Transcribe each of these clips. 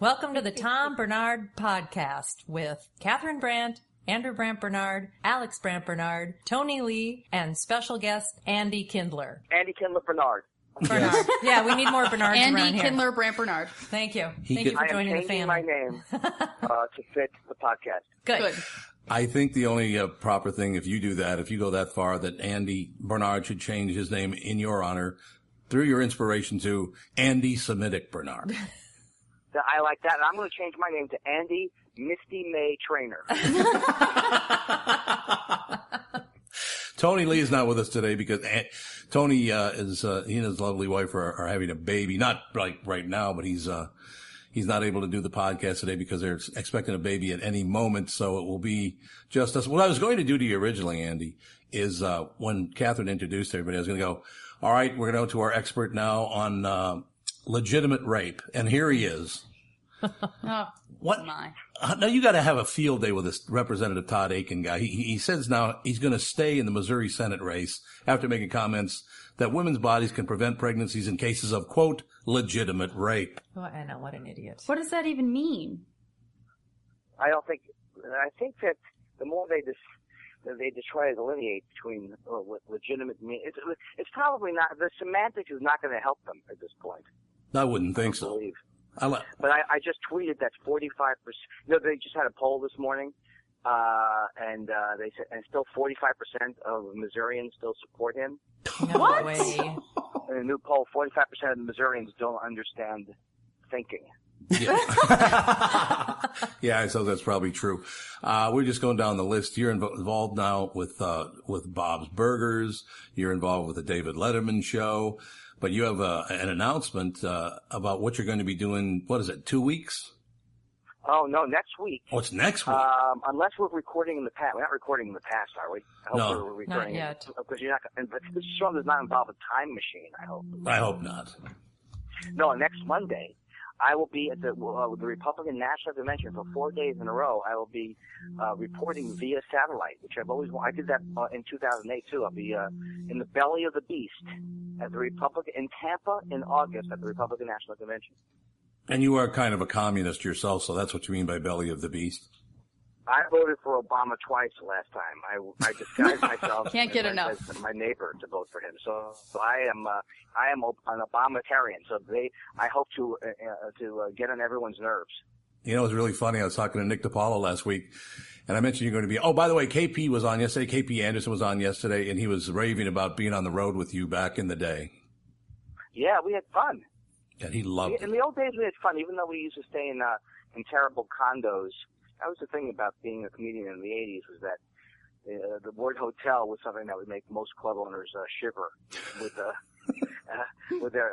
Welcome to the Tom Barnard Podcast with Catherine Brandt, Andrew Brandt Barnard, Alex Brandt Barnard, Tony Lee, and special guest Andy Kindler. Andy Kindler Barnard. Bernard. Yeah, we need more Bernards around here. Andy Kindler Brandt Barnard. Thank you. Thank you for joining the family. I am changing my name to fit the podcast. Good. I think the only proper thing, if you do that, if you go that far, that Andy Barnard should change his name in your honor through your inspiration to Andy Semitic Barnard. I like that. And I'm going to change my name to Andy Misty May Trainer. Tony Lee is not with us today because Tony he and his lovely wife are having a baby. Not like right now, but he's not able to do the podcast today because they're expecting a baby at any moment. So it will be just us. What I was going to do to you originally, Andy, is when Catherine introduced everybody, I was going to go, all right, we're going to go to our expert now on legitimate rape. And here he is. Oh, what? My. Now you got to have a field day with this Representative Todd Akin guy. He says now he's going to stay in the Missouri Senate race after making comments that women's bodies can prevent pregnancies in cases of, quote, legitimate rape. Oh, I know, what an idiot. What does that even mean? I think that the more they just try to delineate between what legitimate means, it's probably not, the semantics is not going to help them at this point. I wouldn't think so. But I just tweeted that 45%. They just had a poll this morning, and they said, and still 45% of Missourians still support him. No way. In a new poll, 45% of the Missourians don't understand thinking. Yeah. Yeah, so that's probably true. We're just going down the list. You're involved now with Bob's Burgers. You're involved with the David Letterman show. But you have an announcement about what you're going to be doing. What is it, 2 weeks? Oh, no, next week. Oh, it's next week? Unless we're recording in the past. We're not recording in the past, are we? I hope No. we're recording Not yet. Because you're not. But this show does not involve a time machine, I hope. I hope not. No, next Monday, I will be at the Republican National Convention for 4 days in a row. I will be reporting via satellite, which I've always wanted. I did that in 2008 too. I'll be in the belly of the beast at the Republican in Tampa in August at the Republican National Convention. And you are kind of a communist yourself, so that's what you mean by belly of the beast. I voted for Obama twice last time. I disguised myself Can't get enough. as my neighbor to vote for him. So I am an Obama-tarian. So I hope to get on everyone's nerves. You know, it was really funny. I was talking to Nick DiPaolo last week, and I mentioned you're going to be, oh, by the way, KP was on yesterday. KP Anderson was on yesterday, and he was raving about being on the road with you back in the day. Yeah, we had fun. And he loved it. In the old days, we had fun, even though we used to stay in terrible condos. That was the thing about being a comedian in the 80s, was that the word hotel was something that would make most club owners shiver with their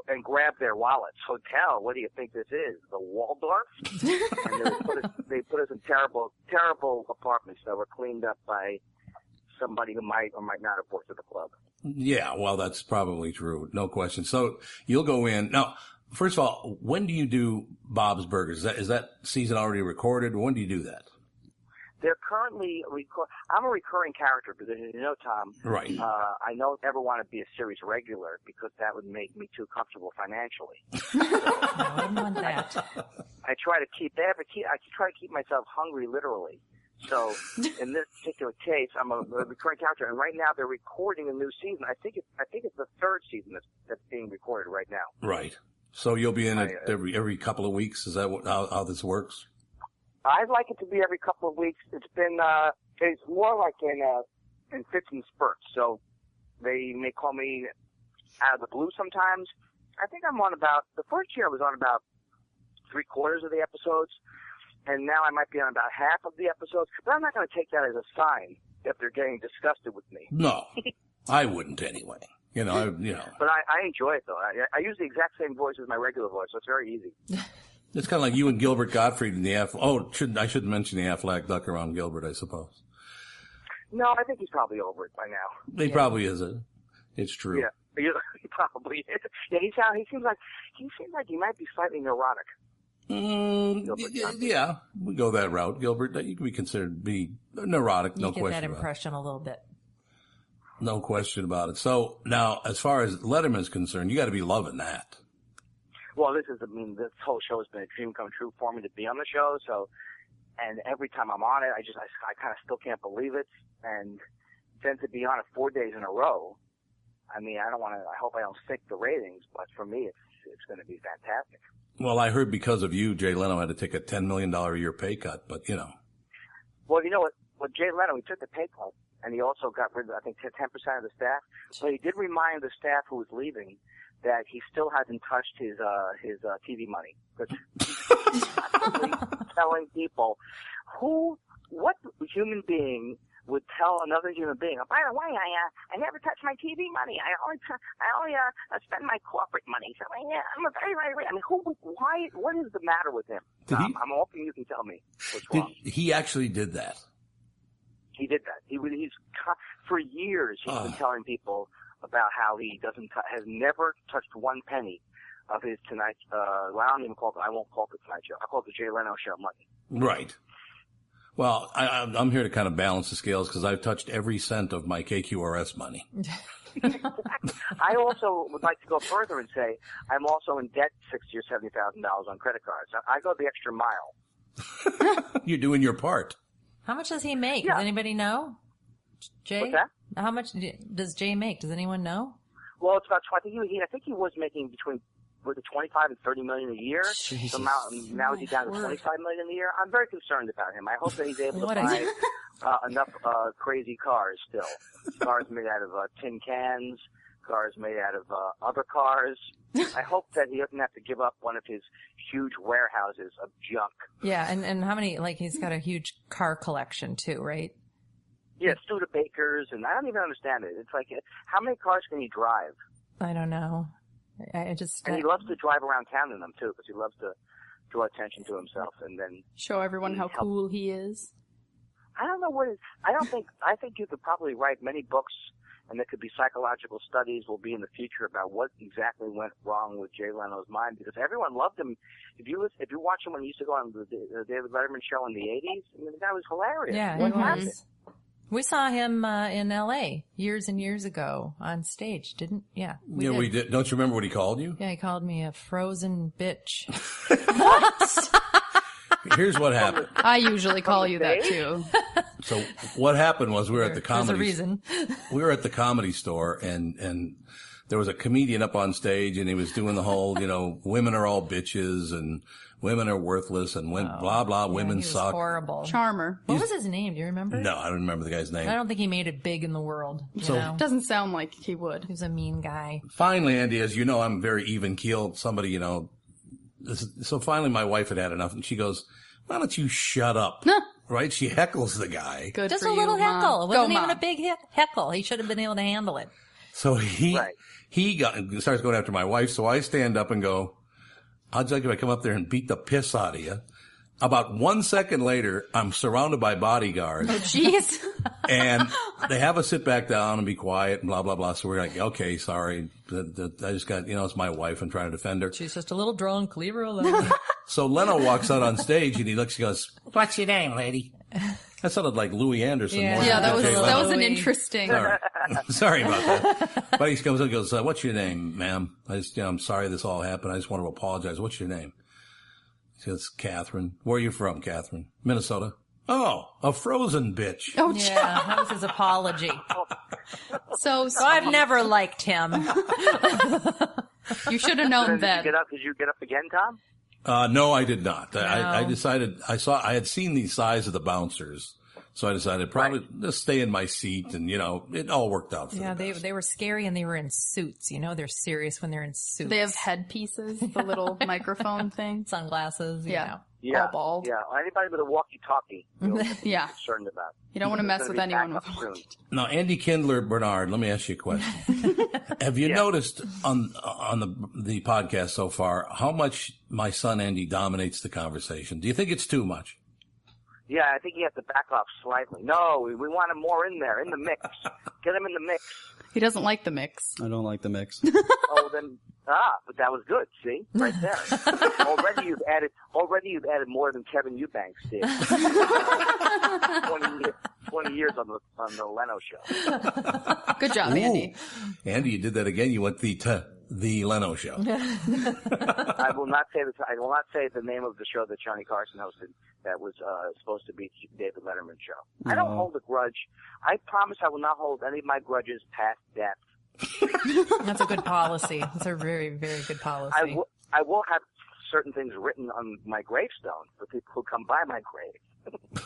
and grab their wallets. Hotel, what do you think this is? The Waldorf? And they put us in terrible apartments that were cleaned up by somebody who might or might not have worked at the club. Yeah, well, that's probably true. No question. So you'll go in. Now, first of all, when do you do Bob's Burgers? Is that season already recorded? When do you do that? They're currently I'm a recurring character because, you know, Tom. Right. I don't ever want to be a series regular because that would make me too comfortable financially. I wouldn't want that. I try to keep myself hungry, literally. So in this particular case, I'm a recurring character, and right now they're recording a new season. I think it's the third season that's being recorded right now. Right. So you'll be in it every couple of weeks. Is that how this works? I'd like it to be every couple of weeks. It's been it's more like in fits and spurts. So they may call me out of the blue sometimes. I think I'm on about the first year I was on about 3/4 of the episodes. And now I might be on about half of the episodes, but I'm not going to take that as a sign that they're getting disgusted with me. No, I wouldn't anyway. But I enjoy it though. I use the exact same voice as my regular voice, so it's very easy. It's kind of like you and Gilbert Gottfried in the I shouldn't mention the Aflac duck around Gilbert, I suppose. No, I think he's probably over it by now. He probably is. It's true. Yeah, he probably is. Yeah, he seems like he might be slightly neurotic. Yeah, we go that route. Gilbert, you can be considered to be neurotic, no question about it. You get that impression a little bit. No question about it. So now, as far as Letterman is concerned, you got to be loving that. Well, this whole show has been a dream come true for me to be on the show. So, and every time I'm on it, I kind of still can't believe it. And then to be on it 4 days in a row, I hope I don't sink the ratings, but for me, it's going to be fantastic. Well, I heard because of you, Jay Leno had to take a $10 million a year pay cut, but you know. Well, you know what? With Jay Leno, he took the pay cut, and he also got rid of, I think, 10% of the staff. But he did remind the staff who was leaving that he still hasn't touched his TV money. Because he's constantly telling people what human being would tell another human being, oh, by the way, I never touch my TV money. I only spend my corporate money. So I'm a very, very, I mean, what is the matter with him? I'm hoping you can tell me what's wrong. He actually did that. He did that. For years, he's been telling people about how he has never touched one penny of his Tonight, I won't call it the Tonight Show. I call it the Jay Leno Show money. Right. Well, I'm here to kind of balance the scales because I've touched every cent of my KQRS money. I also would like to go further and say I'm also in debt $60,000 or $70,000 on credit cards. I go the extra mile. You're doing your part. How much does he make? Yeah. Does anybody know? Jay? What's that? How much does Jay make? Does anyone know? Well, it's about, I think he was making between 25 and 30 million a year. Jesus. So now he's down to 25 million a year. I'm very concerned about him. I hope that he's able to buy enough crazy cars still. Cars made out of tin cans, cars made out of other cars. I hope that he doesn't have to give up one of his huge warehouses of junk. Yeah, and how many, he's got a huge car collection too, right? Yeah, Studebakers, and I don't even understand it. It's like, how many cars can he drive? I don't know. And he loves to drive around town in them too, because he loves to draw attention to himself and then show everyone how cool he is. I don't know I think you could probably write many books, and there could be psychological studies will be in the future about what exactly went wrong with Jay Leno's mind, because everyone loved him. If you watch him when he used to go on the David Letterman show in the 80s, I mean, the guy was hilarious. Yeah, he was. We saw him in L.A. years and years ago on stage, didn't? Yeah, we did. Don't you remember what he called you? Yeah, he called me a frozen bitch. What? Here's what happened. I usually call you that too. So what happened was we were at the comedy. There's a reason. We were at the Comedy Store, and there was a comedian up on stage, and he was doing the whole, women are all bitches and women are worthless and blah blah. Women suck. Horrible. Charmer. What was his name? Do you remember? No, I don't remember the guy's name. I don't think he made it big in the world. Doesn't sound like he would. He was a mean guy. Finally, Andy, as you know, I'm very even keeled. Somebody, so finally my wife had enough, and she goes, "Why don't you shut up?" Right? She heckles the guy. Good Just for a little you, heckle. Mom. It wasn't Go, even Mom. a big heckle. He should have been able to handle it. So he starts going after my wife. So I stand up and go, "I'll tell you if I come up there and beat the piss out of you." About 1 second later, I'm surrounded by bodyguards. Oh, jeez. And they have us sit back down and be quiet and blah, blah, blah. So we're like, okay, sorry. I just got, it's my wife. I'm trying to defend her. She's just a little drunk. Leave her alone. So Leno walks out on stage and he goes, "What's your name, lady?" That sounded like Louis Anderson. Yeah. more Yeah, than Jay that Leno. was an interesting. Sorry about that. But he comes up and goes, "What's your name, ma'am? I'm sorry this all happened. I just want to apologize. What's your name?" She goes, "Catherine." "Where are you from, Catherine?" "Minnesota." "Oh, a frozen bitch." Oh, Yeah, that was his apology. So I've never liked him. you should have known that. Did you get up again, Tom? No, I did not. No. I decided, I had seen the size of the bouncers. So I decided probably just stay in my seat, and it all worked out for Yeah, the best. they were scary, and they were in suits. They're serious when they're in suits. They have headpieces, the little microphone thing. Sunglasses. Yeah. Yeah. All bald. Yeah. Anybody with a walkie-talkie, Yeah. concerned about. You don't want to mess with anyone with soon. Now, Andy Kindler, Bernard, let me ask you a question. Have you noticed on the podcast so far how much my son Andy dominates the conversation? Do you think it's too much? Yeah, I think you have to back off slightly. No, we want him more in there, in the mix. Get him in the mix. He doesn't like the mix. I don't like the mix. Oh, then, but that was good. See, right there. Already you've added more than Kevin Eubanks did. 20 years on the Leno show. Good job, Andy. Andy, you did that again. You went the The Leno Show. I will not say the name of the show that Johnny Carson hosted. That was supposed to be David Letterman's show. I don't hold a grudge. I promise I will not hold any of my grudges past death. That's a good policy. That's a very, very good policy. I will have certain things written on my gravestone for people who come by my grave.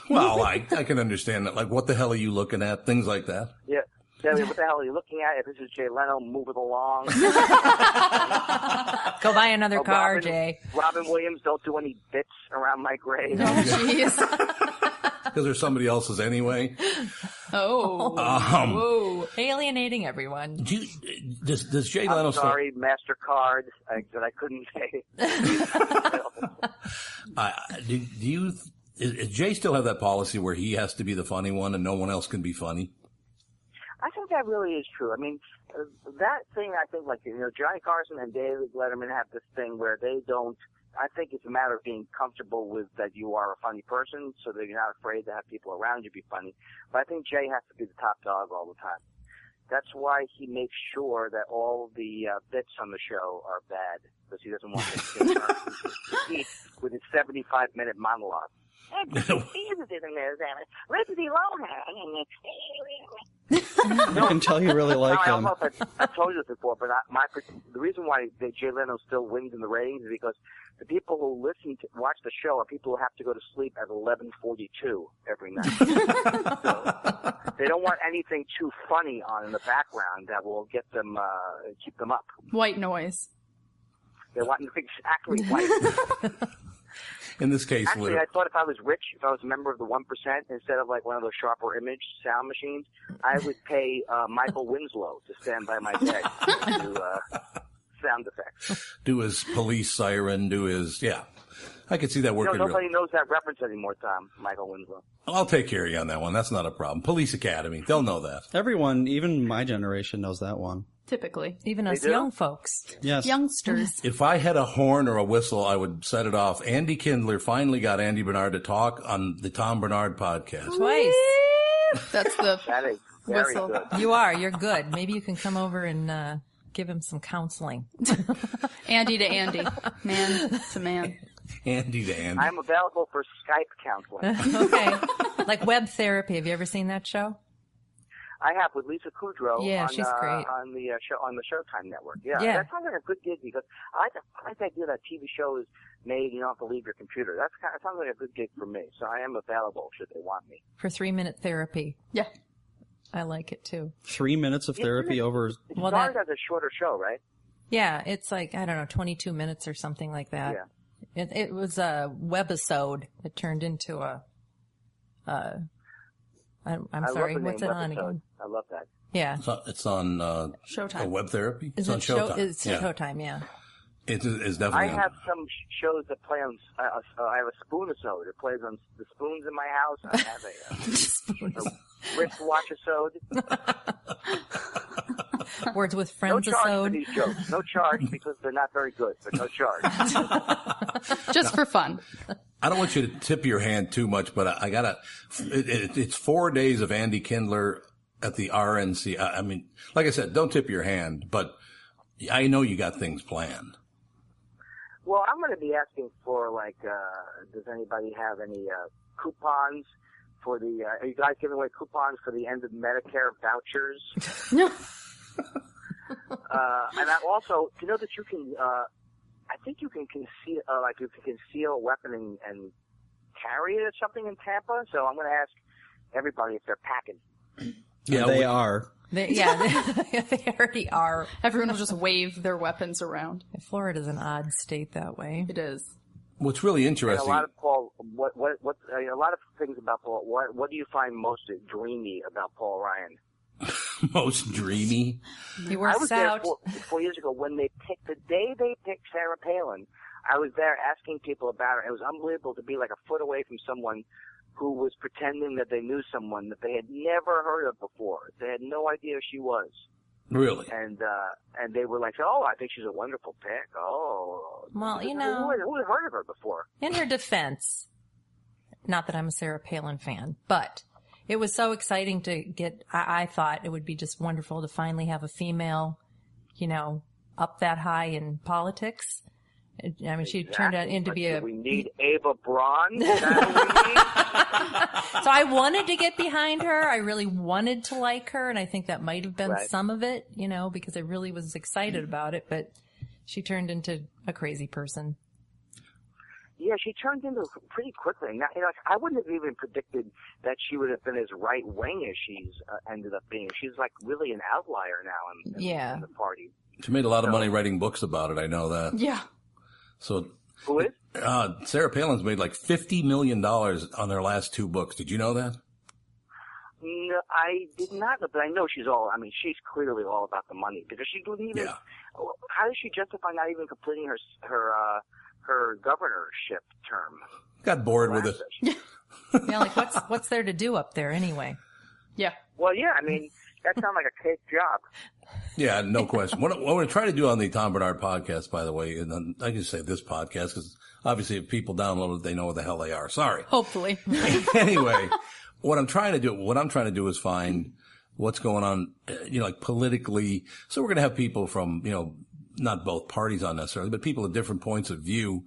Well, I can understand that. Like, what the hell are you looking at? Things like that. Yeah. Tell me, what the hell are you looking at? If this is Jay Leno, move it along. Go buy another car, Jay. Robin Williams, don't do any bits around my grave. Oh, jeez. Because there's somebody else's anyway. Oh. Whoa. Alienating everyone. Does Jay Leno... I'm sorry, MasterCard, that I couldn't pay. Does Jay still have that policy where he has to be the funny one and no one else can be funny? I think that really is true. I mean, that thing, I think, like, Johnny Carson and David Letterman have this thing where they don't, I think it's a matter of being comfortable with that you are a funny person so that you're not afraid to have people around you be funny. But I think Jay has to be the top dog all the time. That's why he makes sure that all the bits on the show are bad, because he doesn't want to compete with his 75-minute monologue. You can tell you really like I don't him. know if I've told you this before, but the reason why Jay Leno still wins in the ratings is because the people who watch the show are people who have to go to sleep at 11:42 every night. So they don't want anything too funny on in the background that will get them, keep them up. White noise. They want exactly white. In this case, actually, I thought if I was rich, if I was a member of the 1%, instead of like one of those sharper image sound machines, I would pay Michael Winslow to stand by my bed to do sound effects. Do his police siren, I could see that working. Nobody knows that reference anymore, Tom, Michael Winslow. I'll take care of you on that one. That's not a problem. Police Academy, they'll know that. Everyone, even my generation, knows that one. Typically. Even us young folks. Yes. Youngsters. If I had a horn or a whistle, I would set it off. Andy Kindler finally got Andy Barnard to talk on the Tom Barnard Podcast. Twice. That is very whistle. good. You're good. Maybe you can come over and give him some counseling. Andy to Andy. Man to man. Andy to Andy. I'm available for Skype counseling. Okay. Like web therapy. Have you ever seen that show? I have with Lisa Kudrow she's great. on the Showtime network. Yeah, Yeah. That sounds like a good gig because I like the idea that TV show is made. You don't have to leave your computer. That sounds like a good gig for me. So I am available should they want me. For 3-minute therapy. Yeah. I like it too. 3 minutes of therapy over... It started as a shorter show, right? Yeah, it's like, I don't know, 22 minutes or something like that. Yeah. It was a webisode. It turned into I'm sorry, what's it on again? I love that. Yeah. It's on Showtime. Web Therapy? It's on Showtime. It's Showtime, yeah. It's definitely I have some shows that play on, I have a Spoon-isode. It plays on the spoons in my house. I have a wristwatch-isode. Words with No Friends charge for episode. these jokes. No charge because they're not very good, but no charge. Just for fun. I don't want you to tip your hand too much, but I gotta, it's 4 days of Andy Kindler at the RNC. I mean, like I said, don't tip your hand, but I know you got things planned. Well, I'm going to be asking for, does anybody have any coupons for the, are you guys giving away coupons for the end of Medicare vouchers? No. And I also, you know that you can, I think you can conceal, you can conceal a weapon and carry it or something in Tampa. So I'm going to ask everybody if they're packing. Yeah, they are. They already are. Everyone will just wave their weapons around. Florida's an odd state that way. It is. What's really And interesting. a lot of Paul, a lot of things about Paul. What do you find most dreamy about Paul Ryan? Most dreamy. He I works was out. there 4 years ago when the day they picked Sarah Palin. I was there asking people about her. It was unbelievable to be like a foot away from someone who was pretending that they knew someone that they had never heard of before. They had no idea who she was. Really? And they were like, oh, I think she's a wonderful pick. Oh. Well, who had heard of her before? In her defense, not that I'm a Sarah Palin fan, but it was so exciting to get, I thought it would be just wonderful to finally have a female, up that high in politics. I mean, she turned out into be a... We need Ava Braun. Is that what we need? So I wanted to get behind her. I really wanted to like her, and I think that might have been some of it, because I really was excited about it, but she turned into a crazy person. Yeah, she turned into pretty quickly. Now, I wouldn't have even predicted that she would have been as right-wing as she's ended up being. She's like really an outlier now in the party. She made a lot of money writing books about it. I know that. Yeah. So who is? Sarah Palin's made like $50 million on their last 2 books. Did you know that? No, I did not, but I know she's clearly all about the money because she didn't even. Yeah. How does she justify not even completing her governorship term? Got bored with it. Yeah, like what's there to do up there anyway? Yeah. Well, yeah, I mean, that sounds like a cake job. Yeah, no question. What we're trying to do on the Tom Barnard Podcast, by the way, and then I can say this podcast because obviously if people download it, they know what the hell they are. Sorry. Hopefully. Anyway, what I'm trying to do is find what's going on, like politically. So we're going to have people from, not both parties on necessarily, but people at different points of view.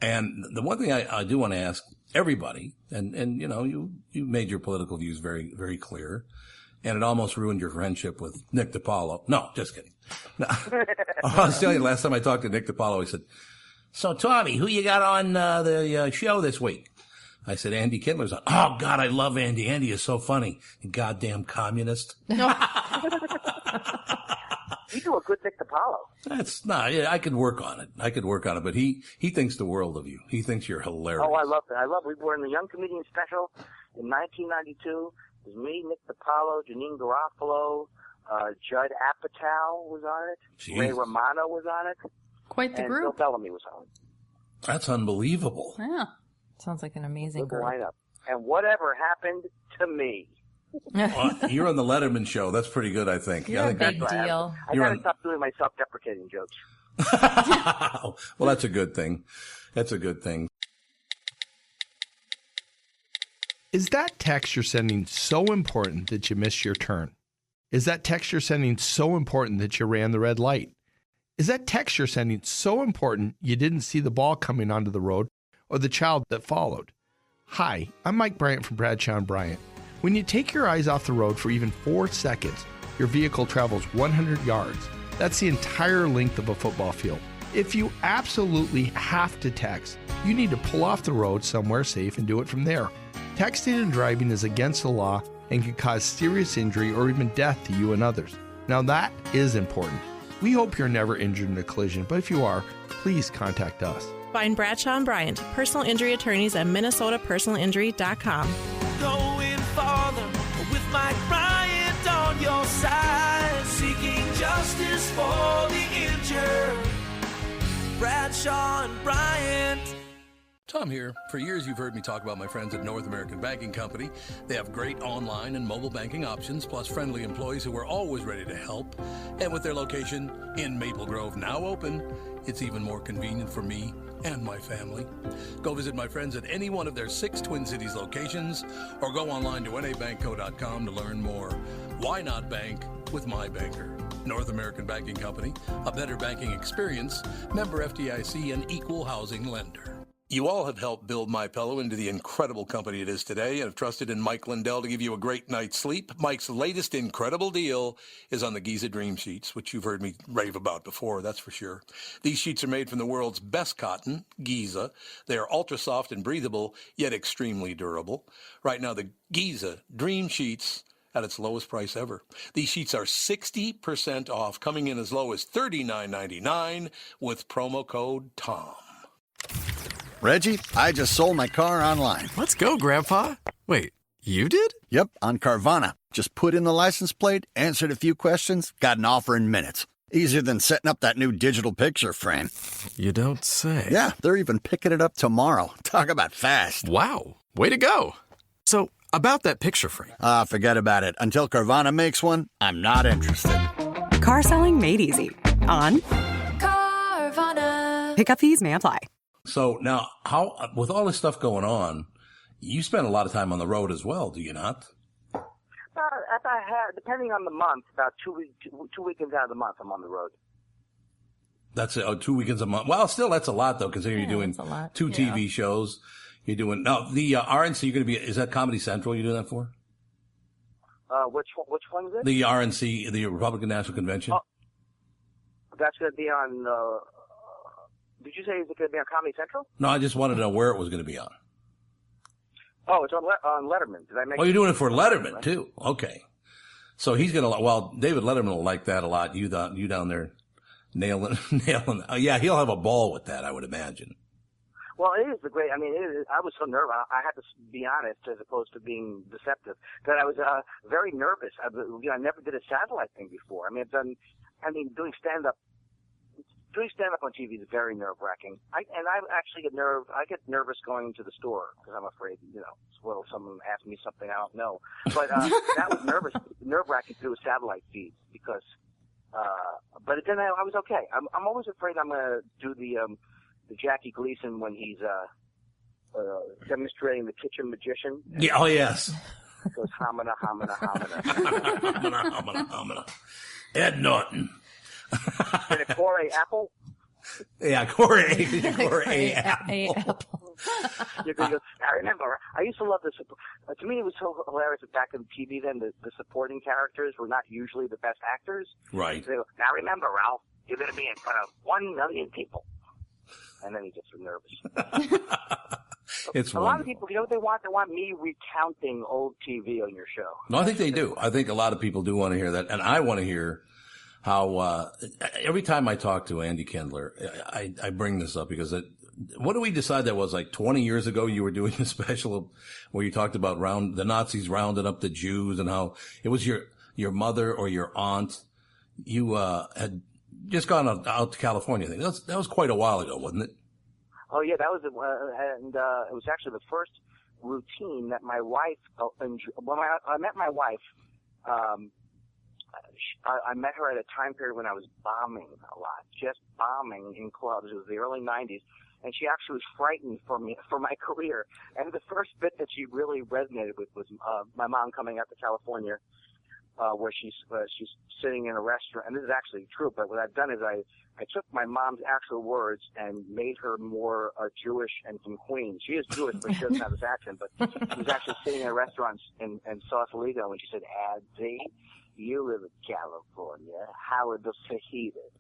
And the one thing I do want to ask everybody, and you made your political views very, very clear. And it almost ruined your friendship with Nick DiPaolo. No, just kidding. No. I was telling you, last time I talked to Nick DiPaolo, he said, "So, Tommy, who you got on the show this week?" I said, "Andy Kindler's on." "Oh, God, I love Andy. Andy is so funny. You goddamn communist." You do a good Nick DiPaolo. That's not. Yeah, I could work on it. But he thinks the world of you. He thinks you're hilarious. Oh, I love that. We were in the Young Comedian Special in 1992. It was me, Nick DiPaolo, Janine Garofalo, Judd Apatow was on it. Jeez. Ray Romano was on it. Quite the group. Bill Bellamy was on it. That's unbelievable. Yeah. Sounds like an amazing Good group. lineup. And whatever happened to me? Well, you're on the Letterman show. That's pretty good, I think. You're I a think big deal. I gotta stop doing my self-deprecating jokes. Well, that's a good thing. Is that text you're sending so important that you missed your turn? Is that text you're sending so important that you ran the red light? Is that text you're sending so important you didn't see the ball coming onto the road or the child that followed? Hi, I'm Mike Bryant from Bradshaw & Bryant. When you take your eyes off the road for even 4 seconds, your vehicle travels 100 yards. That's the entire length of a football field. If you absolutely have to text, you need to pull off the road somewhere safe and do it from there. Texting and driving is against the law and can cause serious injury or even death to you and others. Now that is important. We hope you're never injured in a collision, but if you are, please contact us. Find Bradshaw & Bryant, personal injury attorneys at minnesotapersonalinjury.com. Going farther with Mike Bryant on your side, seeking justice for the injured. Bradshaw & Bryant. Tom here. For years, you've heard me talk about my friends at North American Banking Company. They have great online and mobile banking options, plus friendly employees who are always ready to help. And with their location in Maple Grove now open, it's even more convenient for me and my family. Go visit my friends at any one of their 6 Twin Cities locations or go online to nabankco.com to learn more. Why not bank with my banker? North American Banking Company, a better banking experience, member FDIC, and equal housing lender. You all have helped build My Pillow into the incredible company it is today and have trusted in Mike Lindell to give you a great night's sleep. Mike's latest incredible deal is on the Giza Dream Sheets, which you've heard me rave about before, that's for sure. These sheets are made from the world's best cotton, Giza. They are ultra soft and breathable, yet extremely durable. Right now, the Giza Dream Sheets at its lowest price ever. These sheets are 60% off, coming in as low as $39.99 with promo code TOM. Reggie, I just sold my car online. Let's go, Grandpa. Wait, you did? Yep, on Carvana. Just put in the license plate, answered a few questions, got an offer in minutes. Easier than setting up that new digital picture frame. You don't say. Yeah, they're even picking it up tomorrow. Talk about fast. Wow, way to go. So, about that picture frame. Forget about it. Until Carvana makes one, I'm not interested. Car selling made easy. On Carvana. Pickup fees may apply. So now, how with all this stuff going on, you spend a lot of time on the road as well, do you not? Depending on the month, about two weekends out of the month, I'm on the road. That's 2 weekends a month. Well, still, that's a lot, though, considering you're doing 2 TV shows. You're doing, now, the RNC, you're going to be, is that Comedy Central you're doing that for? Which one is it? The RNC, the Republican National Convention. Oh, that's going to be on, did you say is it going to be on Comedy Central? No, I just wanted to know where it was going to be on. Oh, it's on Letterman. Did I make you're doing it for Letterman, right? Too. Okay. So he's going to, well, David Letterman will like that a lot. You down there nailing. Yeah, he'll have a ball with that, I would imagine. Well, it is I mean, I was so nervous. I had to be honest as opposed to being deceptive. That I was very nervous. I never did a satellite thing before. I mean, doing stand-up on TV is very nerve-wracking. I actually get nervous going to the store because I'm afraid, will someone ask me something I don't know. But that was nerve-wracking through a satellite feed because, but then I was okay. I'm always afraid I'm going to do the Jackie Gleason when he's demonstrating the kitchen magician. Yeah. Oh yes. It goes homina, homina, homina. Homina, homina, homina. Ed Norton. And a Core apple? Yeah, Core apple. I remember, I used to love this. To me, it was so hilarious that back in TV then, the supporting characters were not usually the best actors. Right. They go, now remember, Ralph, you're going to be in front of 1 million people. And then he gets so nervous. It's a lot of people, what they want? They want me recounting old TV on your show. No, I think they do. I think a lot of people do want to hear that. And I want to hear how, every time I talk to Andy Kindler, I bring this up because what do we decide that was like 20 years ago you were doing a special where you talked about the Nazis rounding up the Jews and how it was your mother or your aunt. You, had just gone out to California. I think that was quite a while ago, wasn't it? Oh yeah, that was, it was actually the first routine that my wife, when I met my wife, I met her at a time period when I was bombing a lot, just bombing in clubs. It was the early 90s. And she actually was frightened for my career. And the first bit that she really resonated with was my mom coming out to California, where she's sitting in a restaurant. And this is actually true, but what I've done is I took my mom's actual words and made her more Jewish and from Queens. She is Jewish, but she doesn't have this accent. But she was actually sitting in a restaurant in Sausalito, and she said, "Adzi, you live in California. How are the fajitas?"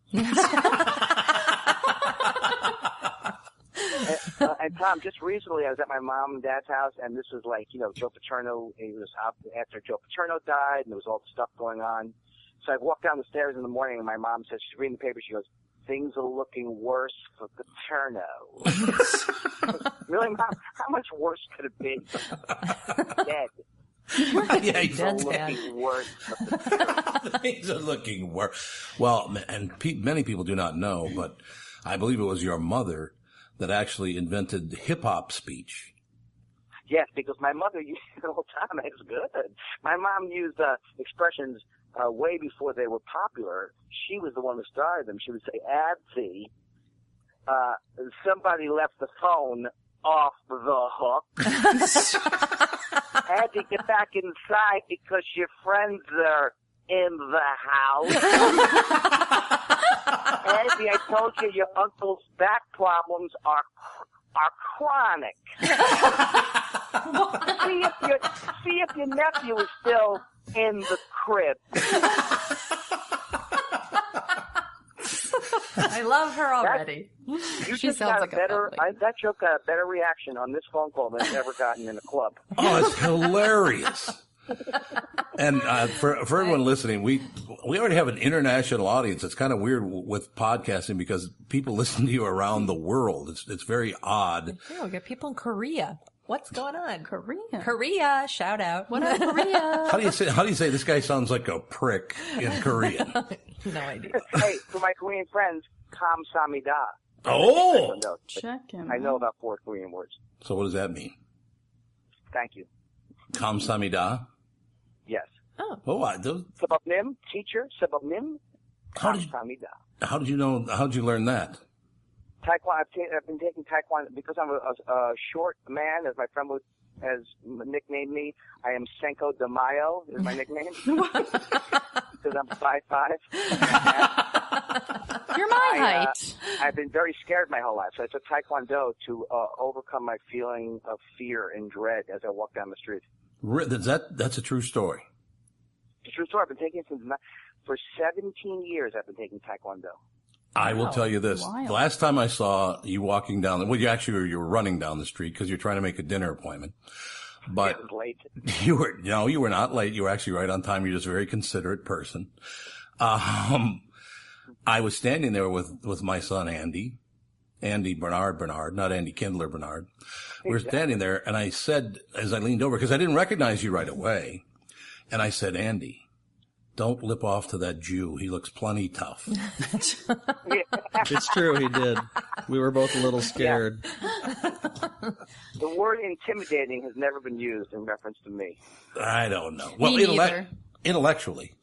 And Tom, just recently I was at my mom and dad's house, and this was like, Joe Paterno. It was after Joe Paterno died, and there was all the stuff going on. So I walked down the stairs in the morning, and my mom says, she's reading the paper, she goes, "Things are looking worse for Paterno." Really, Mom? How much worse could it be? Dead. Yeah, he's looking worse. Things are looking worse. Well, and many people do not know, but I believe it was your mother that actually invented hip-hop speech. Yes, because my mother used it all the time. It's good. My mom used expressions way before they were popular. She was the one who started them. She would say, "Adzi, somebody left the phone off the hook." "Adzi, get back inside because your friends are in the house." "Adzi, I told you your uncle's back problems are chronic." see if your nephew is still in the crib. I love her already. She sounds like that joke got a better reaction on this phone call than it's ever gotten in a club. Oh, it's hilarious. And for everyone listening, we already have an international audience. It's kind of weird with podcasting because people listen to you around the world. It's very odd. We got people in Korea. What's going on? Korea, shout out. What up, Korea? How do you say this guy sounds like a prick in Korean? No idea. Hey, for my Korean friends, kamsamida. Oh! Check him. I know about 4 Korean words. So what does that mean? Thank you. Kamsamida? Yes. Oh. Sababnim, teacher, sababnim, kamsamida. How did you know? How did you learn that? Taekwondo. I've been taking Taekwondo because I'm a short man, as my friend has nicknamed me. I am Senko de Mayo is my nickname because I'm 5'5". You're my height. I've been very scared my whole life, so I took Taekwondo to overcome my feeling of fear and dread as I walk down the street. That's a true story. It's a true story. I've been taking it for 17 years. I've been taking Taekwondo. I will tell you this. Wild. The last time I saw you walking down, you were running down the street because you're trying to make a dinner appointment. But I was late. you were not late. You were actually right on time. You're just a very considerate person. I was standing there with my son, Andy Barnard, not Andy Kindler Barnard. We were standing there, and I said, as I leaned over, because I didn't recognize you right away, and I said, Andy, don't lip off to that Jew. He looks plenty tough. It's true, he did. We were both a little scared. The word intimidating has never been used in reference to me. I don't know. Well, intellectually.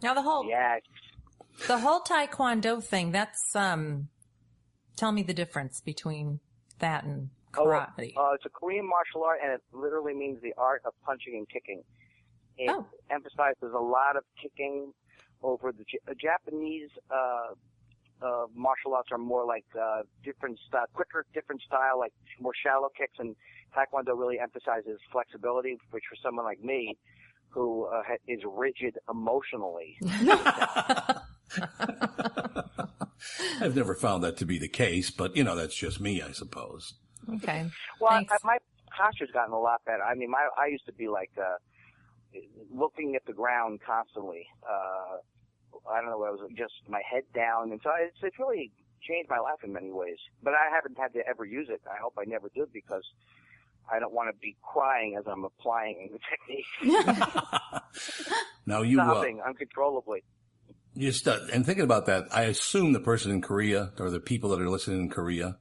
Now the whole Taekwondo thing, that's, tell me the difference between that and karate. It's a Korean martial art, and it literally means the art of punching and kicking. It emphasizes a lot of kicking over the Japanese martial arts are more like different style, quicker, different style, like more shallow kicks, and Taekwondo really emphasizes flexibility, which for someone like me, who is rigid emotionally. I've never found that to be the case, but, that's just me, I suppose. Okay. Well, my posture's gotten a lot better. I mean, I used to be like looking at the ground constantly. I don't know, I was just my head down. And so it's really changed my life in many ways. But I haven't had to ever use it. I hope I never do, because I don't want to be crying as I'm applying the technique. Now you stopping uncontrollably. And thinking about that, I assume the person in Korea, or the people that are listening in Korea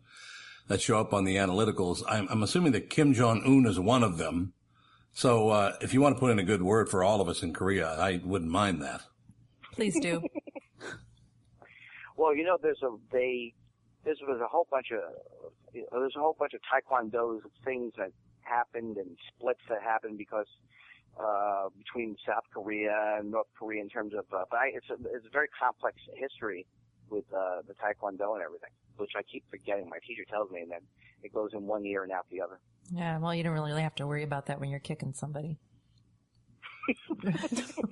that show up on the analyticals, I'm assuming that Kim Jong-un is one of them. So if you want to put in a good word for all of us in Korea, I wouldn't mind that. Please do. Well, there's a whole bunch of Taekwondo things that happened and splits that happened because between South Korea and North Korea in terms of, it's a very complex history with the Taekwondo and everything, which I keep forgetting. My teacher tells me, and then it goes in one ear and out the other. Yeah, well, you don't really have to worry about that when you're kicking somebody.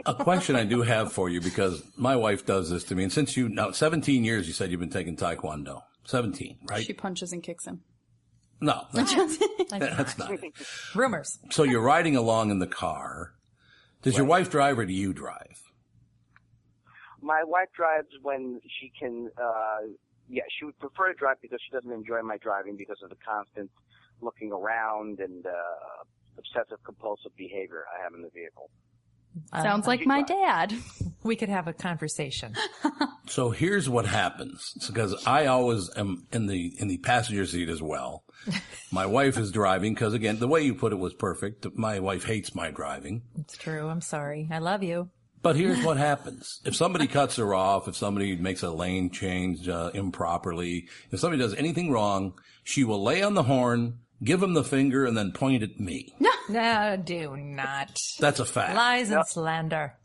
A question I do have for you, because my wife does this to me, and since 17 years, you said you've been taking Taekwondo. 17, right? She punches and kicks him. No, that's not. Rumors. So you're riding along in the car. Does your wife drive, or do you drive? My wife drives when she can. She would prefer to drive because she doesn't enjoy my driving because of the constant looking around and obsessive compulsive behavior I have in the vehicle. Sounds like my dad. We could have a conversation. So here's what happens, because I always am in the passenger seat as well. My wife is driving because, again, the way you put it was perfect. My wife hates my driving. It's true. I'm sorry. I love you. But here's what happens. If somebody cuts her off, if somebody makes a lane change improperly, if somebody does anything wrong, she will lay on the horn, give him the finger, and then point at me. No, do not. That's a fact. Lies and slander.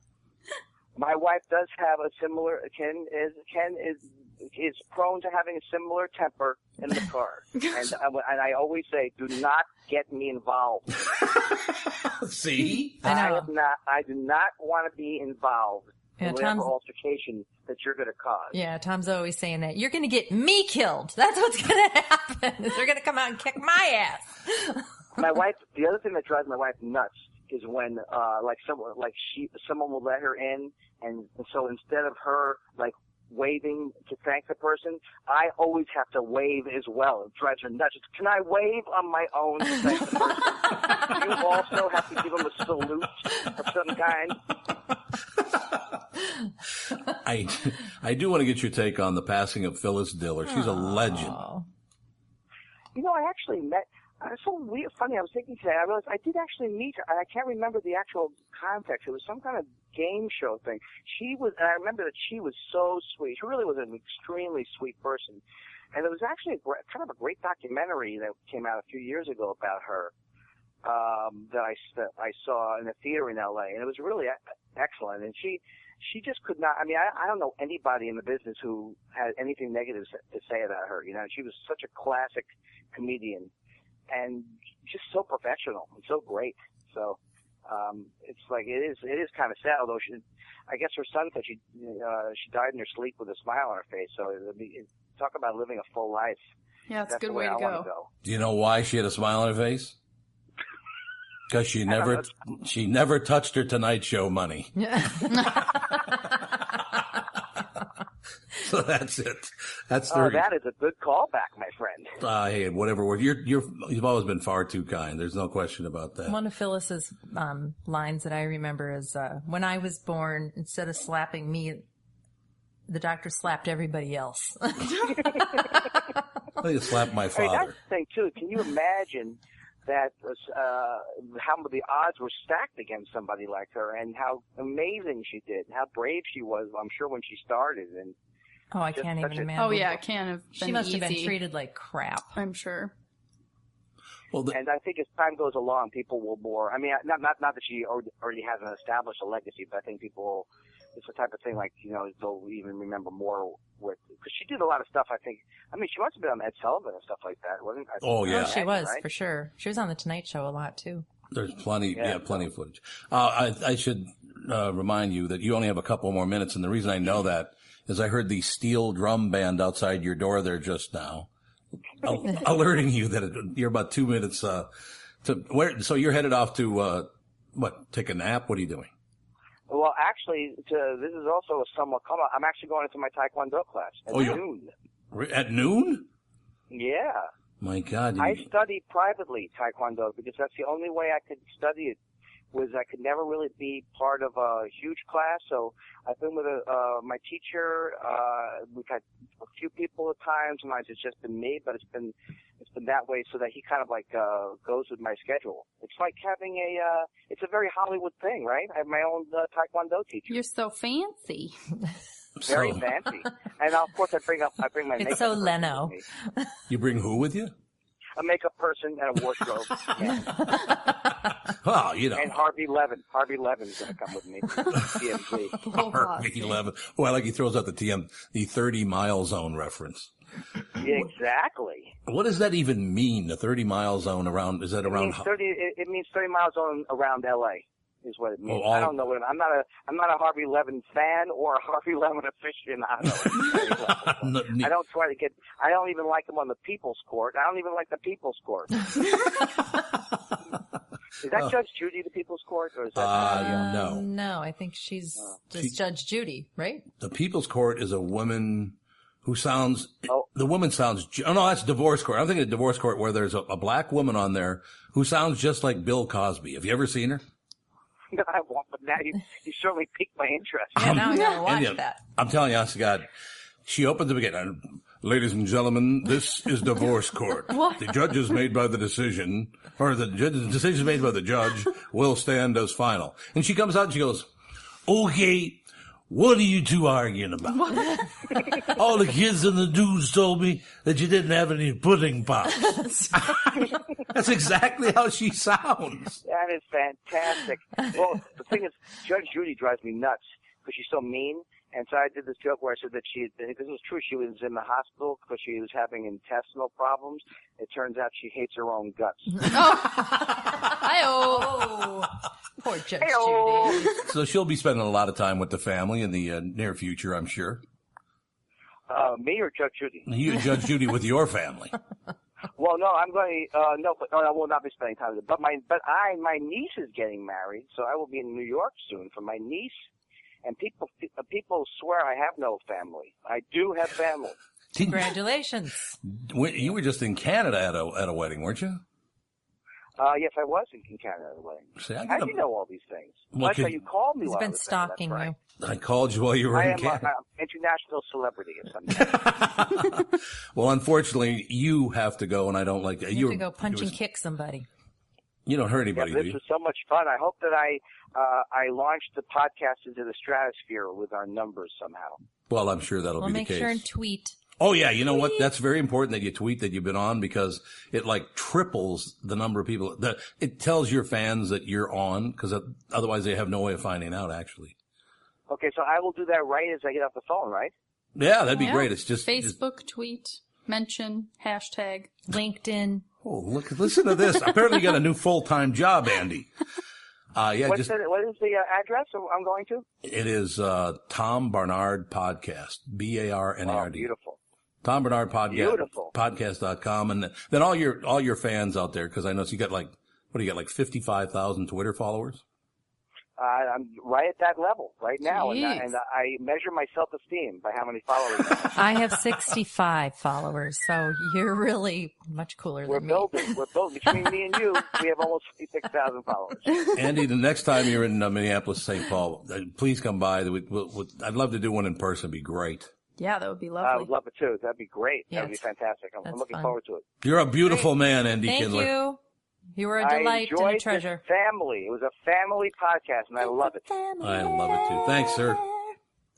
My wife does have a similar. Ken is prone to having a similar temper in the car, and I always say, do not get me involved. See, I do not want to be involved in whatever altercation that you're going to cause. Yeah, Tom's always saying that. You're going to get me killed. That's what's going to happen. They're going to come out and kick my ass. My wife, the other thing that drives my wife nuts is when, someone will let her in, and so instead of her, waving to thank the person, I always have to wave as well. It drives her nuts. Can I wave on my own to thank the person? You also have to give them a salute of some kind. I do want to get your take on the passing of Phyllis Diller. She's a legend. I actually met. It's so weird, funny. I was thinking today. I realized I did actually meet her, and I can't remember the actual context. It was some kind of game show thing. And I remember that she was so sweet. She really was an extremely sweet person. And there was actually kind of a great documentary that came out a few years ago about her that I saw in a theater in L.A. And it was really excellent. And she she just could not. I mean, I don't know anybody in the business who had anything negative to say about her. You know, she was such a classic comedian and just so professional and so great. So it's like it is kind of sad. Although I guess her son said she died in her sleep with a smile on her face. So talk about living a full life. Yeah, it's a good way to go. Do you know why she had a smile on her face? Because she never touched her Tonight Show money. So that's it. That's that is a good callback, my friend. Hey, whatever. You've always been far too kind. There's no question about that. One of Phyllis's lines that I remember is, when I was born, instead of slapping me, the doctor slapped everybody else. Well, you slapped my father. Hey, that's the thing too. Can you imagine that how the odds were stacked against somebody like her, and how amazing she did, how brave she was? I'm sure when she started, and I can't even imagine. Oh yeah, it can't have been She must easy. have been treated like crap. I'm sure. Well, and I think as time goes along, people will more. I mean, not that she already hasn't established a legacy, but I think people. It's the type of thing like, you know, they'll even remember more because she did a lot of stuff. I mean, she must have been on Ed Sullivan and stuff like that, wasn't it? Oh yeah, she was right? for sure. She was on the Tonight Show a lot too. There's plenty of footage. I should remind you that you only have a couple more minutes, and the reason I know that is I heard the steel drum band outside your door there just now, alerting you that you're about 2 minutes to where. So you're headed off to take a nap? What are you doing? Well, actually, this is also a somewhat come up. I'm actually going into my Taekwondo class at noon. At noon? Yeah. My God. I studied privately Taekwondo because that's the only way I could study it. Was I could never really be part of a huge class, so I've been with my teacher. We've had a few people at times. Sometimes it's just been me, but it's been that way so that he kind of like goes with my schedule. It's like having it's a very Hollywood thing, right? I have my own Taekwondo teacher. You're so fancy. Very fancy, and of course I bring my makeup. It's so Leno. You bring who with you? A makeup person and a wardrobe. Well, you know. And Harvey Levin. Harvey Levin's going to come with me. TMZ. Harvey Levin. Oh, I like he throws out the 30-mile zone reference. Yeah, exactly. What does that even mean? The 30-mile zone around? Is that around? It means 30 mile zone around L.A. is what it means. I don't know what I'm not a Harvey Levin fan or a Harvey Levin aficionado. I don't try to get. I don't even like him on the People's Court. I don't even like the People's Court. Is that Judge Judy, the People's Court, or is that no? No, I think she's just Judge Judy, right? The People's Court is a woman who sounds. The woman sounds. Oh no, that's Divorce Court. I'm thinking of Divorce Court where there's a black woman on there who sounds just like Bill Cosby. Have you ever seen her? No, I won't. But now you certainly piqued my interest. Yeah, now I'm gonna watch that. I'm telling you, honest to God, she opens the beginning. Ladies and gentlemen, this is Divorce Court. The judges made by the decision, or the decisions made by the judge will stand as final. And she comes out and she goes, okay, what are you two arguing about? All the kids in the news told me that you didn't have any pudding pops. That's exactly how she sounds. That is fantastic. Well, the thing is, Judge Judy drives me nuts because she's so mean. And so I did this joke where I said that this was true, she was in the hospital because she was having intestinal problems. It turns out she hates her own guts. Oh, poor Judge Judy. So she'll be spending a lot of time with the family in the near future, I'm sure. Me or Judge Judy? You, Judge Judy, with your family. Well, no, I'm going. No, I will not be spending time with it. But my niece is getting married, so I will be in New York soon for my niece. And people swear I have no family. I do have family. Congratulations. You were just in Canada at a wedding, weren't you? Yes, I was in Canada at a wedding. See, how do you know all these things? Well, That's how you called me. He's been stalking you. I called you while you were in Canada. I am an international celebrity of some kind. Well, unfortunately, you have to go, and I don't like that. You have to go punch and kick somebody. You don't hurt anybody, do you? This was so much fun. I hope that I launched the podcast into the stratosphere with our numbers somehow. Well, I'm sure that'll be the case. We'll make sure and tweet. Oh, yeah. You know what? That's very important that you tweet that you've been on because it like triples the number of people. It tells your fans that you're on because otherwise they have no way of finding out, actually. Okay, so I will do that right as I get off the phone, right? Yeah, that'd be great. It's just Facebook, tweet, mention, hashtag, LinkedIn. Oh, listen to this. Apparently you got a new full-time job, Andy. What is the address I'm going to? It is Tom Barnard Podcast, Barnard. Oh, beautiful. Tom Barnard Podcast. Beautiful. Podcast.com. And then all your fans out there, because I know you got like 55,000 Twitter followers? I'm right at that level right now, and I measure my self-esteem by how many followers I have. I have 65 followers, so you're really much cooler than me. We're building. Between me and you, we have almost 56,000 followers. Andy, the next time you're in Minneapolis, St. Paul, please come by. I'd love to do one in person. It'd be great. Yeah, that would be lovely. I would love it too. That'd be great. Yes. That would be fantastic. I'm looking forward to it. You're a beautiful man, Andy Kindler. Thank you. You were a delight and a treasure. Family. It was a family podcast, and I love it. I love it too. Thanks, sir.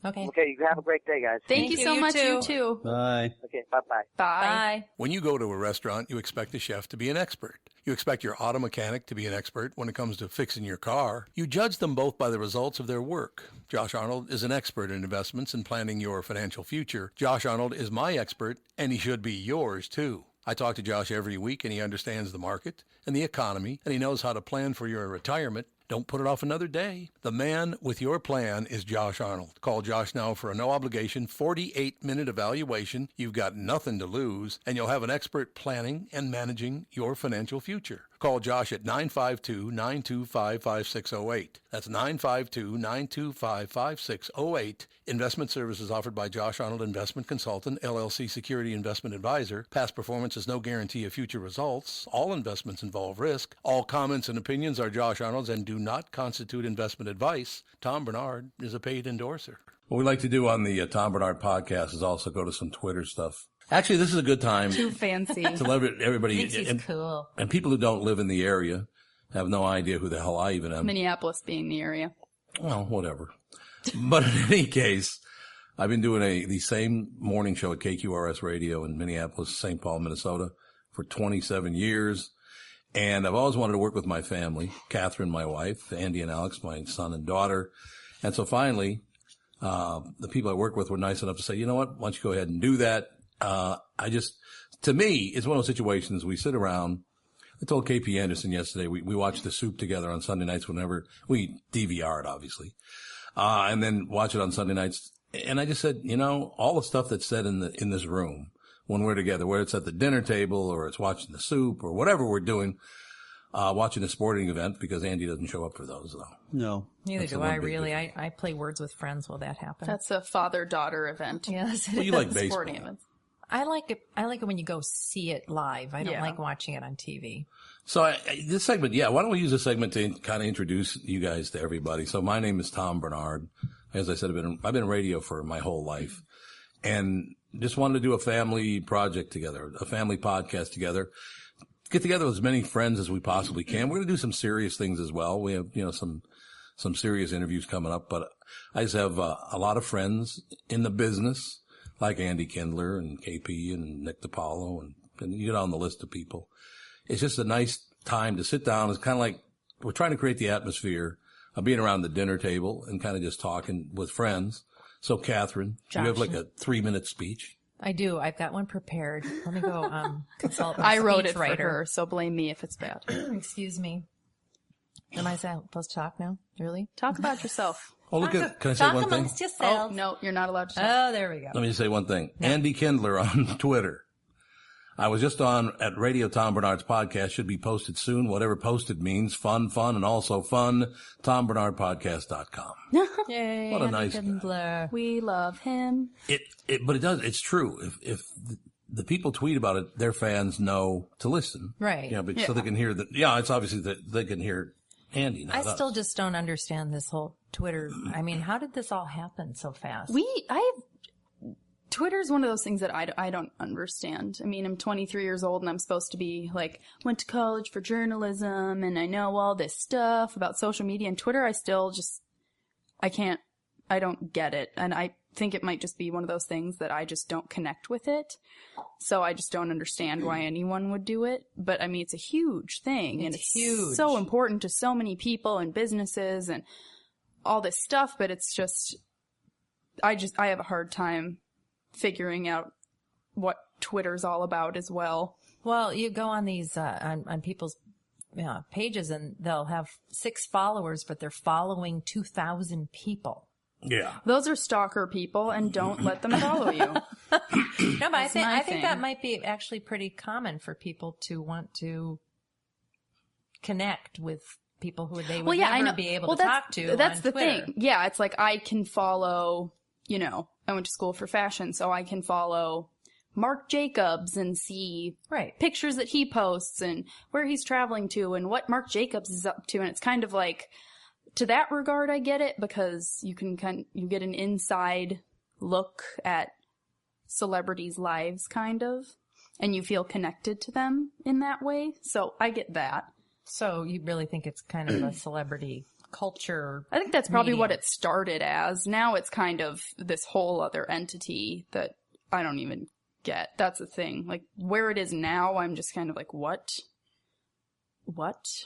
Okay. Okay, you have a great day, guys. Thank you so much. Too. You too. Bye. Okay, bye-bye. Bye. When you go to a restaurant, you expect the chef to be an expert. You expect your auto mechanic to be an expert when it comes to fixing your car. You judge them both by the results of their work. Josh Arnold is an expert in investments and planning your financial future. Josh Arnold is my expert, and he should be yours too. I talk to Josh every week, and he understands the market and the economy, and he knows how to plan for your retirement. Don't put it off another day. The man with your plan is Josh Arnold. Call Josh now for a no-obligation 48-minute evaluation. You've got nothing to lose, and you'll have an expert planning and managing your financial future. Call Josh at 952-925-5608. That's 952-925-5608. Investment services offered by Josh Arnold Investment Consultant, LLC Security Investment Advisor. Past performance is no guarantee of future results. All investments involve risk. All comments and opinions are Josh Arnold's and do not constitute investment advice. Tom Barnard is a paid endorser. What we like to do on the Tom Barnard Podcast is also go to some Twitter stuff. Actually, this is a good time. Too fancy. To let everybody. He's cool. And people who don't live in the area have no idea who the hell I even am. Minneapolis being the area. Well, whatever. But in any case, I've been doing the same morning show at KQRS Radio in Minneapolis, St. Paul, Minnesota for 27 years. And I've always wanted to work with my family, Catherine, my wife, Andy and Alex, my son and daughter. And so finally, the people I work with were nice enough to say, you know what, why don't you go ahead and do that? To me, it's one of those situations we sit around. I told KP Anderson yesterday, we watch The Soup together on Sunday nights whenever we DVR it, obviously. And then watch it on Sunday nights. And I just said, you know, all the stuff that's said in this room when we're together, whether it's at the dinner table or it's watching The Soup or whatever we're doing, watching a sporting event, because Andy doesn't show up for those, though. No. Neither do I, really. I play Words with Friends while that happens. That's a father-daughter event. Yes. Well, you like baseball. Sporting events. I like it when you go see it live. I don't like watching it on TV. So this segment, why don't we use this segment to kind of introduce you guys to everybody? So my name is Tom Barnard. As I said, I've been in radio for my whole life, and just wanted to do a family project together, a family podcast together. Get together with as many friends as we possibly can. We're going to do some serious things as well. We have, some serious interviews coming up, but I just have a lot of friends in the business, like Andy Kindler and KP and Nick DiPaolo, and you get on the list of people. It's just a nice time to sit down. It's kind of like we're trying to create the atmosphere of being around the dinner table and kind of just talking with friends. So, Catherine, you have like a 3-minute speech. I do. I've got one prepared. Let me go consult my I wrote it speechwriter. for her, so blame me if it's bad. Excuse me. Am I supposed to talk now? Really? Talk about yourself. Oh, look at, can I say one thing? Talk amongst yourselves. Oh, no, you're not allowed to talk. Oh, there we go. Let me just say one thing. No. Andy Kindler on Twitter. I was just on at Radio Tom Barnard's podcast. Should be posted soon. Whatever posted means. Fun, and also fun. TomBarnardPodcast.com. Yay. What a nice guy. We love him. But it does. It's true. If the people tweet about it, their fans know to listen. Right. So they can hear that. Yeah, it's obviously that they can hear Andy. I still just don't understand this whole Twitter. I mean, how did this all happen so fast? Twitter's one of those things that I don't understand. I mean, I'm 23 years old and I'm supposed to be went to college for journalism and I know all this stuff about social media, and Twitter, I don't get it. And I think it might just be one of those things that I just don't connect with it. So I just don't understand why anyone would do it. But I mean, it's a huge thing. It's huge. So important to so many people and businesses, and all this stuff, but it's just, I have a hard time figuring out what Twitter's all about as well. Well, you go on these, on people's pages and they'll have 6 followers, but they're following 2,000 people. Yeah. Those are stalker people, and don't let them follow you. No, but I think that might be actually pretty common for people to want to connect with people who they would never be able to talk to. That's the Twitter. thing. Yeah, it's like I can follow, I went to school for fashion, so I can follow Marc Jacobs and see pictures that he posts and where he's traveling to and what Marc Jacobs is up to. And it's kind of like, to that regard, I get it, because you get an inside look at celebrities' lives, kind of, and you feel connected to them in that way. So I get that. So you really think it's kind of a celebrity culture? I think that's probably what it started as. Now it's kind of this whole other entity that I don't even get. That's the thing. Like, where it is now, I'm just kind of like, what?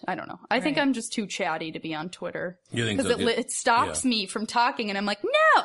I don't know. I think I'm just too chatty to be on Twitter. Because it stops me from talking, and I'm like, no!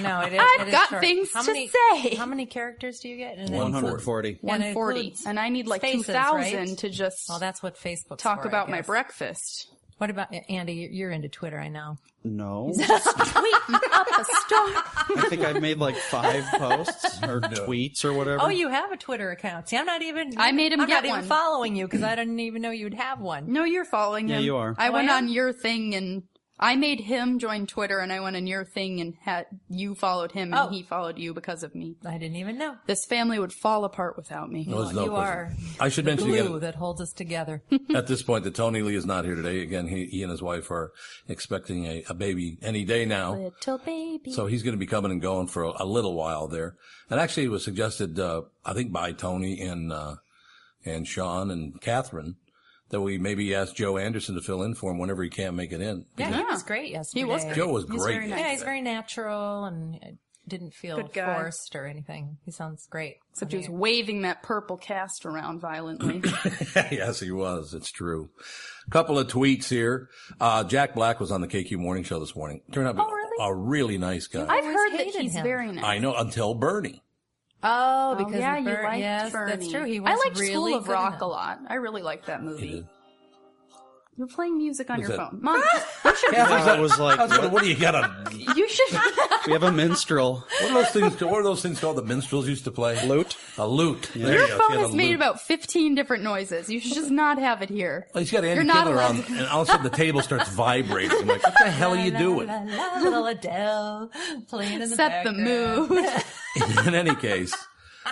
No, it is. I've got things to say. How many characters do you get? 140. 140. And I need like faces, 2,000 to just that's what Facebook's talk for, about my breakfast. What about, Andy, you're into Twitter, I know. No. Just tweeting up a story. I think I've made like 5 posts or tweets or whatever. Oh, you have a Twitter account. See, I made him I'm get not even one. following you because I didn't even know you'd have one. No, you're following him. Yeah, you are. I went on your thing and I made him join Twitter, and I went on your thing and you followed him, and he followed you because of me. I didn't even know. This family would fall apart without me. You are. I should mention glue again that holds us together. at this point that Tony Lee is not here today. Again, he and his wife are expecting a baby any day now. Little baby. So he's going to be coming and going for a little while there. And actually, it was suggested, I think, by Tony and Sean and Catherine, that we maybe ask Joe Anderson to fill in for him whenever he can't make it in. Yeah, he was great yesterday. Joe was great. Very nice. Yeah, he's very natural and didn't feel forced or anything. He sounds great. Except he was waving that purple cast around violently. Yes, he was. It's true. A couple of tweets here. Jack Black was on the KQ Morning Show this morning. Turned out to be a really nice guy. I've heard that he's very nice. I know, until Bernie. Oh, because you liked yes, Bernie. That's true. He was I liked really School of good Rock a lot. I really liked that movie. You're playing music on your that? phone. Mom, you should. I was like, what do you got on? You should. We have a minstrel. What are those things called that minstrels used to play? Lute. A lute. Yeah. There Your you go. phone has made about 15 different noises. You should just not have it here. Well, he's got Andy You're not Kindler on, allowed. and all of a sudden the table starts vibrating. I'm like, what the hell are you doing? Little Adele playing in the Set the mood. In any case,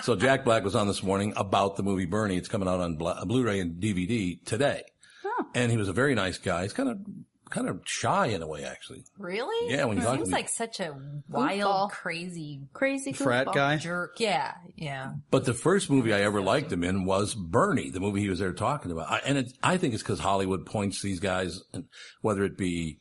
so Jack Black was on this morning about the movie Bernie. It's coming out on Blu-ray and DVD today. Oh. And he was a very nice guy. He's kind of shy in a way, actually. Really? Yeah, when you talk to seems me. like such a wild, crazy frat guy. jerk. Yeah, yeah. But the first movie I ever liked him in was Bernie, the movie he was there talking about. I think it's because Hollywood points these guys, whether it be,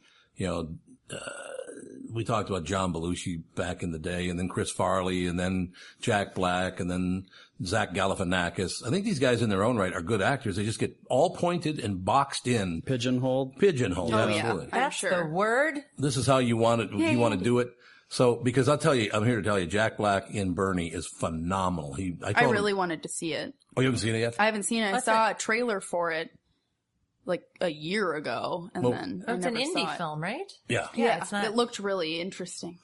we talked about John Belushi back in the day, and then Chris Farley, and then Jack Black, and then Zach Galifianakis. I think these guys in their own right are good actors. They just get all pointed and boxed in. Pigeonholed. Absolutely. Yeah. That's the word. This is how you want it. You want to do it. So, because I'm here to tell you, Jack Black in Bernie is phenomenal. I really wanted to see it. Oh, you haven't seen it yet? I haven't seen it. I saw a trailer for it like a year ago, and then it's an indie film, right? Yeah. Yeah, it's not. It looked really interesting.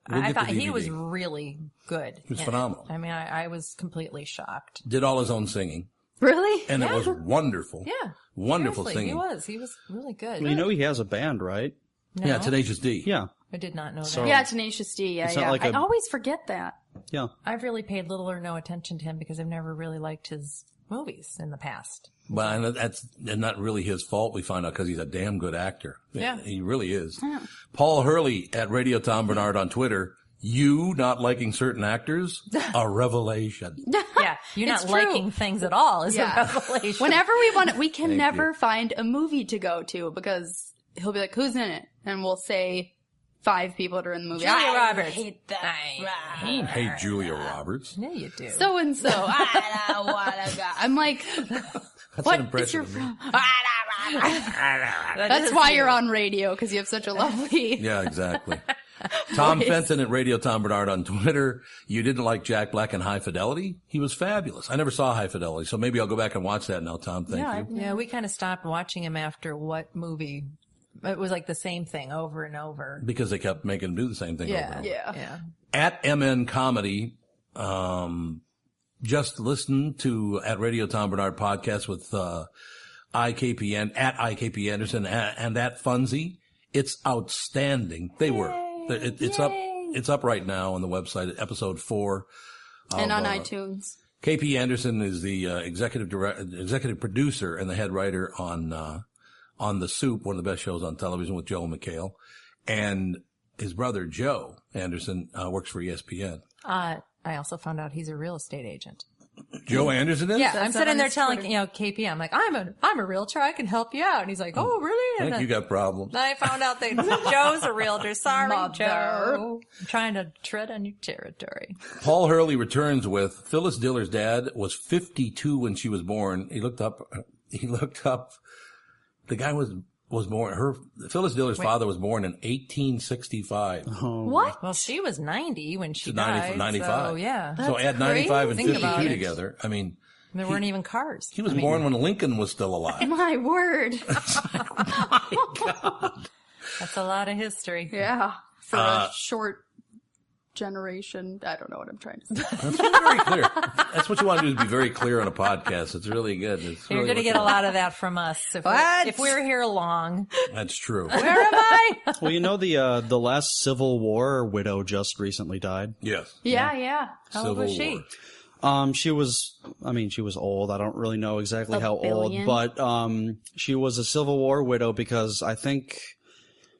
I thought he was really good. He was phenomenal. I mean, I was completely shocked. Did all his own singing. Really? And it was wonderful. Yeah. Wonderful Seriously, singing. He was really good. Well, he has a band, right? No? Yeah, Tenacious D. Yeah. I did not know So- that. Yeah, Tenacious D. Yeah, It's not yeah. like I always forget that. Yeah. I've really paid little or no attention to him because I've never really liked his movies in the past. But that's not really his fault, we find out, because he's a damn good actor. Yeah. He really is. Yeah. Paul Hurley at Radio Tom Barnard on Twitter. You not liking certain actors? A revelation. Yeah, you're not It's true. liking things at all is a revelation. Whenever we want it, we can never find a movie to go to because he'll be like, who's in it? And we'll say 5 people that are in the movie. Julia I Roberts. hate that. I don't hate Julia Roberts. Yeah, you do. So-and-so. I don't want to go. I'm like, That's what an is impression your of me. That's why you're on radio, because you have such a lovely... Yeah, exactly. Tom Fenton at Radio Tom Barnard on Twitter. You didn't like Jack Black in High Fidelity? He was fabulous. I never saw High Fidelity, so maybe I'll go back and watch that now, Tom. Thank you. Yeah, we kind of stopped watching him after what movie? It was like the same thing over and over. Because they kept making him do the same thing over and over. Yeah. At MN Comedy, just listen to at Radio Tom Barnard Podcast with IKPN, at IKP Anderson, and at Funzy. It's outstanding. They were. It's up right now on the website, episode 4. And on iTunes. KP Anderson is the executive producer and the head writer on The Soup, one of the best shows on television with Joel McHale. And his brother, Joe Anderson, works for ESPN. I also found out he's a real estate agent. Joe Anderson is? Yeah, I'm sitting there telling, KP, I'm like, I'm a realtor. I can help you out. And he's like, oh, really? I think you got problems. Then I found out that Joe's a realtor. Sorry, Joe. I'm trying to tread on your territory. Paul Hurley returns with Phyllis Diller's dad was 52 when she was born. He looked up. The guy was born. Phyllis Diller's father was born in 1865. Oh. What? Well, she was 90 when she died. 95. So, yeah. So add 95 and 52 together. I mean, there weren't even cars. He was born when Lincoln was still alive. My word. Oh my God. That's a lot of history. Yeah. For a short generation. I don't know what I'm trying to say. That's very clear. That's what you want to do, is be very clear on a podcast. It's really good. You're going to get a lot of that from us if we're here long. That's true. Where am I? Well, you know, the last Civil War widow just recently died. Yes. Yeah. How old was she? She was old. I don't really know exactly how old, but she was a Civil War widow because I think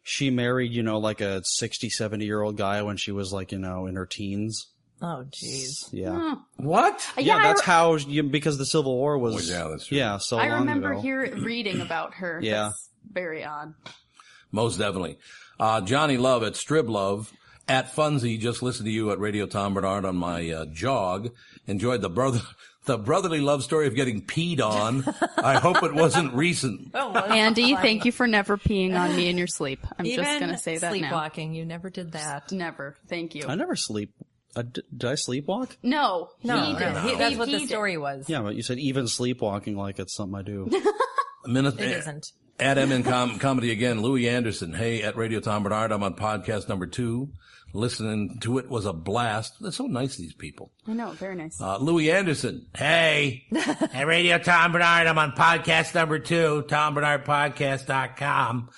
she married, like a 60, 70-year-old guy when she was in her teens. Oh, jeez. Yeah. What? Yeah, that's how, because the Civil War was. Oh, yeah, that's true. Yeah, so long ago. I remember reading about her. Yeah. That's very odd. Most definitely. Johnny Love at Strib Love. At Funzy, just listen to you at Radio Tom Barnard on my jog. Enjoyed the brotherly love story of getting peed on. I hope it wasn't recent. Andy, thank you for never peeing on me in your sleep. I'm Even just going to say that sleepwalking, you never did that. Never. Thank you. I never sleep. Did I sleepwalk? No. He did. That's what the story was. Yeah, but you said even sleepwalking like it's something I do. It isn't. At MN Comedy again, Louis Anderson. Hey, at Radio Tom Barnard, I'm on podcast number 2. Listening to it was a blast. They're so nice, these people. I know, very nice. Louis Anderson. Hey, at Radio Tom Barnard, I'm on podcast number 2, TomBarnardPodcast.com.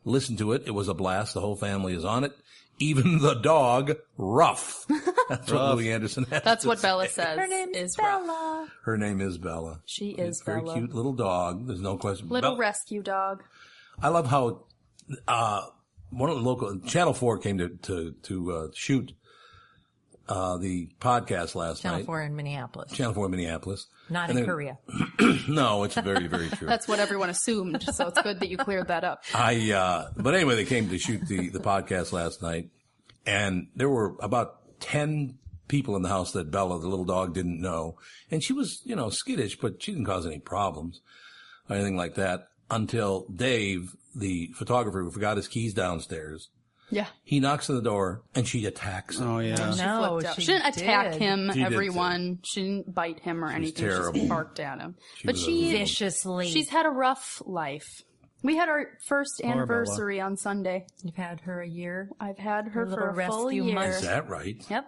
Listen to it. It was a blast. The whole family is on it. Even the dog, Ruff. That's what Louis Anderson has That's what say. Bella says. Her name is Bella. Her name is Bella. She is Bella. Very cute little dog. There's no question. Little rescue dog. I love how one of the local Channel 4 came to shoot the podcast last night. Channel 4 in Minneapolis. Channel 4 in Minneapolis. Not in Korea. No, it's very, very true. That's what everyone assumed, so it's good that you cleared that up. But anyway, they came to shoot the podcast last night, and there were about 10 people in the house that Bella, the little dog, didn't know. And she was, skittish, but she didn't cause any problems or anything like that until Dave, the photographer who forgot his keys downstairs. Yeah. He knocks on the door and she attacks him. Oh, yeah. No, she didn't attack him, She did everyone. She didn't bite him or anything. Terrible. She just barked at him. Viciously. She's had a rough life. We had our first anniversary on Sunday. You've had her a year? I've had her for a full rescue year. Is that right? Yep.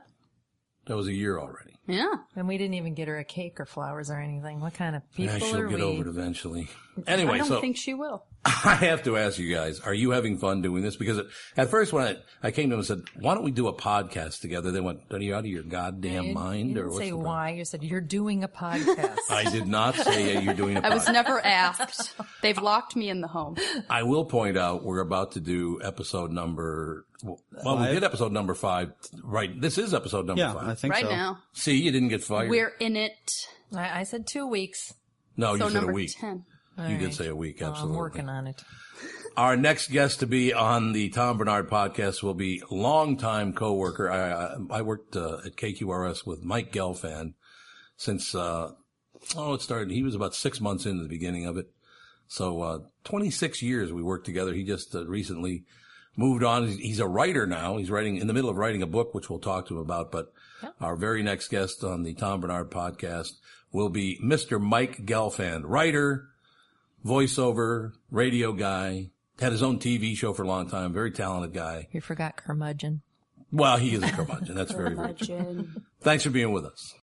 That was a year already. Yeah. And we didn't even get her a cake or flowers or anything. What kind of people are we? She'll get over it eventually. Anyway, I don't think she will. I have to ask you guys, are you having fun doing this? Because at first when I came to them and said, why don't we do a podcast together? They went, are you out of your goddamn mind? You didn't say why. You said, you're doing a podcast. I did not say you're doing a podcast. I was never asked. They've locked me in the home. I will point out we're about to do episode number, we did episode number 5. Right. This is episode number 5. Yeah, I think so. Right now. See, you didn't get fired. We're in it. I said 2 weeks. No, you So said a number week. 10. You did say a week, absolutely. I'm working on it. Our next guest to be on the Tom Barnard podcast will be longtime coworker. I worked at KQRS with Mike Gelfand since it started. He was about 6 months into the beginning of it. So 26 years we worked together. He just recently moved on. He's a writer now. He's in the middle of writing a book, which we'll talk to him about. But our very next guest on the Tom Barnard Podcast will be Mr. Mike Gelfand, writer, voiceover, radio guy, had his own TV show for a long time, very talented guy. You forgot curmudgeon. Well, he is a curmudgeon. That's very, very true. Thanks for being with us.